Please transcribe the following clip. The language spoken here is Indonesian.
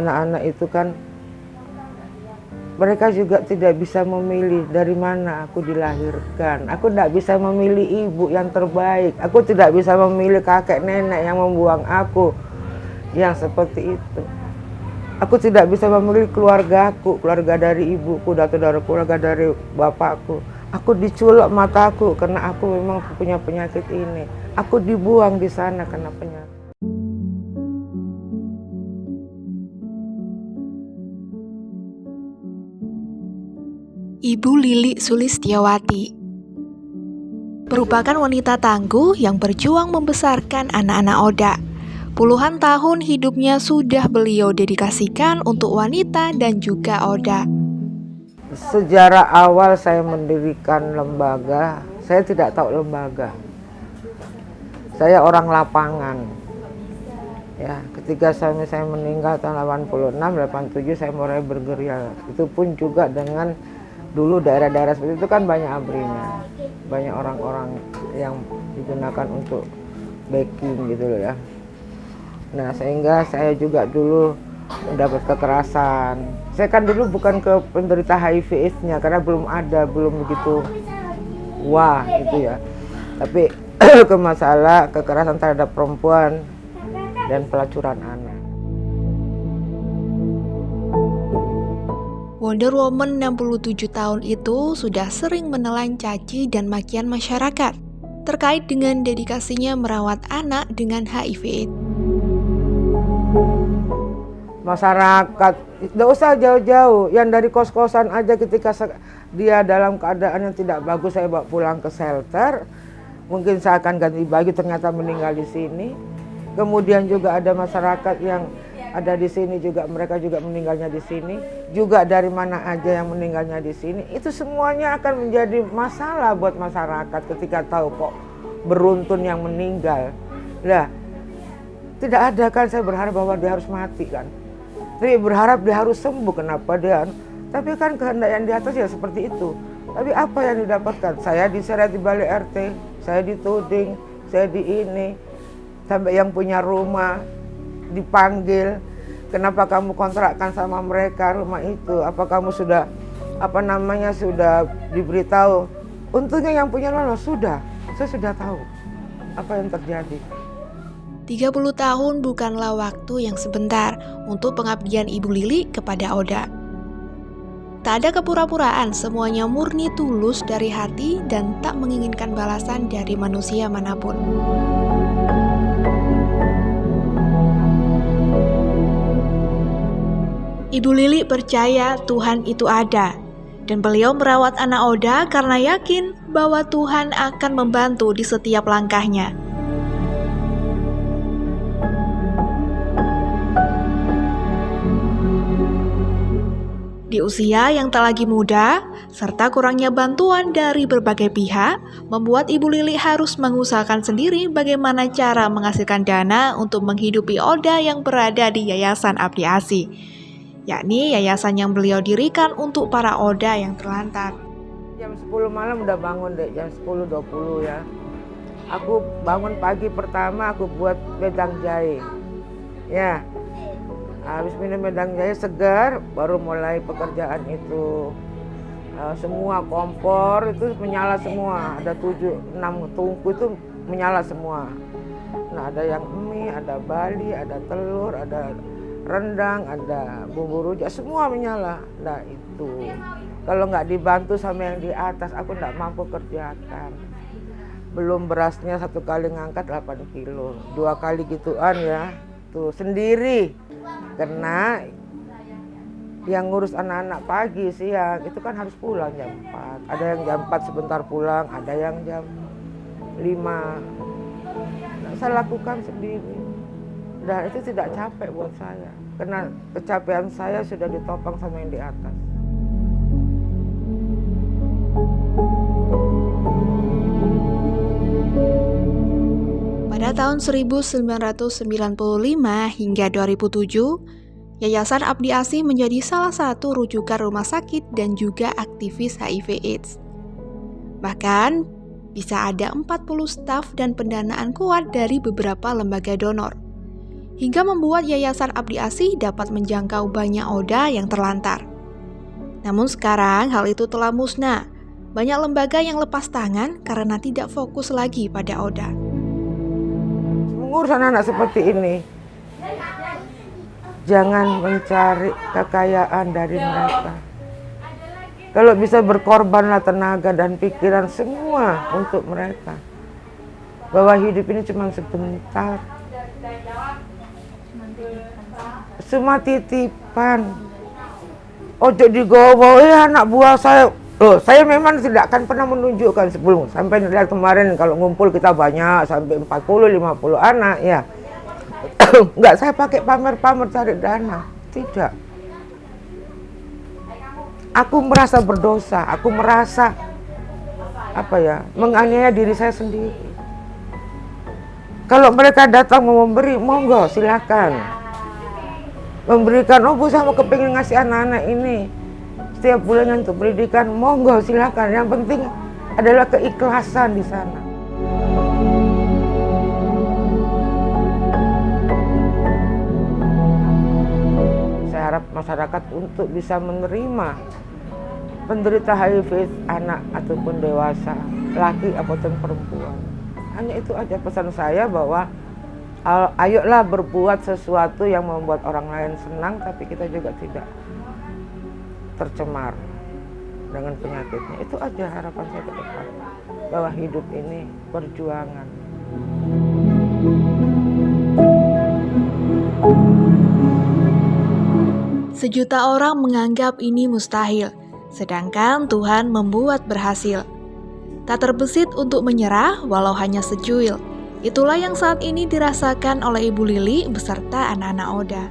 anak-anak itu kan mereka juga tidak bisa memilih dari mana aku dilahirkan. Aku tidak bisa memilih ibu yang terbaik. Aku tidak bisa memilih kakek nenek yang membuang aku yang seperti itu. Aku tidak bisa memilih keluargaku, keluarga dari ibuku atau dari keluarga dari bapakku. Aku diculok mataku karena aku memang punya penyakit ini. Aku dibuang di sana karena penyakit. Ibu Lili Sulistiawati merupakan wanita tangguh yang berjuang membesarkan anak-anak Oda. Puluhan tahun hidupnya sudah beliau dedikasikan untuk wanita dan juga Oda. Sejarah awal saya mendirikan lembaga, saya tidak tahu lembaga. Saya orang lapangan. Ya, ketika suami saya meninggal tahun 86, 87 saya mulai bergerilya. Itu pun juga dengan dulu daerah-daerah seperti itu kan banyak abrinya, banyak orang-orang yang digunakan untuk backing gitu loh ya. Nah sehingga saya juga dulu mendapat kekerasan. Saya kan dulu bukan ke penderita HIV/AIDS-nya karena belum begitu wah gitu ya. Tapi ke masalah kekerasan terhadap perempuan dan pelacuran anak. Wonder Woman 67 tahun itu sudah sering menelan caci dan makian masyarakat terkait dengan dedikasinya merawat anak dengan HIV/AIDS. Masyarakat, tidak usah jauh-jauh, yang dari kos-kosan aja ketika dia dalam keadaan yang tidak bagus saya bawa pulang ke shelter, mungkin saya akan ganti baju ternyata meninggal di sini. Kemudian juga ada masyarakat yang ada di sini juga mereka juga meninggalnya di sini, juga dari mana aja yang meninggalnya di sini. Itu semuanya akan menjadi masalah buat masyarakat ketika tahu kok beruntun yang meninggal. Lah, tidak ada kan saya berharap bahwa dia harus mati kan. Tapi berharap dia harus sembuh, kenapa dia? Tapi kan kehendak yang di atas ya seperti itu. Tapi apa yang didapatkan? Saya diseret di balik RT, saya dituding, saya di ini, sampai yang punya rumah dipanggil, kenapa kamu kontrakkan sama mereka rumah itu? Apa kamu sudah sudah diberitahu? Untungnya yang punya lolos sudah, saya sudah tahu apa yang terjadi. 30 tahun bukanlah waktu yang sebentar untuk pengabdian Ibu Lili kepada Oda. Tak ada kepura-puraan, semuanya murni tulus dari hati dan tak menginginkan balasan dari manusia manapun. Ibu Lili percaya Tuhan itu ada, dan beliau merawat anak Oda karena yakin bahwa Tuhan akan membantu di setiap langkahnya. Di usia yang tak lagi muda, serta kurangnya bantuan dari berbagai pihak, membuat Ibu Lili harus mengusahakan sendiri bagaimana cara menghasilkan dana untuk menghidupi Oda yang berada di Yayasan Abdi Asih, yakni yayasan yang beliau dirikan untuk para Oda yang terlantar. Jam 10 malam udah bangun deh, jam 10.20 ya. Aku bangun pagi pertama aku buat wedang jahe. Ya. Habis minum wedang jahe segar, baru mulai pekerjaan itu. Semua kompor itu menyala semua, ada 7-6 tungku itu menyala semua. Nah ada yang mie, ada bali, ada telur, ada rendang, ada bumbu rujak, semua menyala. Nah itu, kalau nggak dibantu sama yang di atas, aku nggak mampu kerjakan. Belum berasnya satu kali ngangkat 8 kilo, 2 kali gituan ya, tuh sendiri. Karena yang ngurus anak-anak pagi, siang, itu kan harus pulang jam 4. Ada yang jam 4 sebentar pulang, ada yang jam 5. Nah, saya lakukan sendiri. Dan itu tidak capek buat saya. Karena kecapean saya sudah ditopang sama yang di atas. Pada tahun 1995 hingga 2007, Yayasan Abdi Asih menjadi salah satu rujukan rumah sakit dan juga aktivis HIV/AIDS. Bahkan, bisa ada 40 staf dan pendanaan kuat dari beberapa lembaga donor. hingga membuat Yayasan Abdi Asih dapat menjangkau banyak oda yang terlantar. Namun sekarang hal itu telah musnah. Banyak lembaga yang lepas tangan karena tidak fokus lagi pada oda. Mengurus anak-anak seperti ini, jangan mencari kekayaan dari mereka. Kalau bisa berkorbanlah tenaga dan pikiran semua untuk mereka. Bahwa hidup ini cuma sebentar. Semua titipan. Ojo digowo, anak buah saya. Loh, saya memang tidak akan pernah menunjukkan sebelum. Sampai dari kemarin kalau ngumpul kita banyak, sampai 40-50 anak ya. Enggak saya pakai pamer-pamer cari dana. Tidak. Aku merasa berdosa, aku merasa menganiaya diri saya sendiri. Kalau mereka datang mau memberi, monggo silakan. Memberikan, Bu saya mau kepingin ngasih anak-anak ini setiap bulan untuk pendidikan, monggo silakan. Yang penting adalah keikhlasan di sana. Saya harap masyarakat untuk bisa menerima penderita HIV anak ataupun dewasa, laki ataupun perempuan. Hanya itu aja pesan saya, bahwa ayolah berbuat sesuatu yang membuat orang lain senang, tapi kita juga tidak tercemar dengan penyakitnya. Itu aja harapan saya ke depan, bahwa hidup ini perjuangan. Sejuta orang menganggap ini mustahil, sedangkan Tuhan membuat berhasil. Tak terbesit untuk menyerah walau hanya secuil. Itulah yang saat ini dirasakan oleh Ibu Lili beserta anak-anak Oda.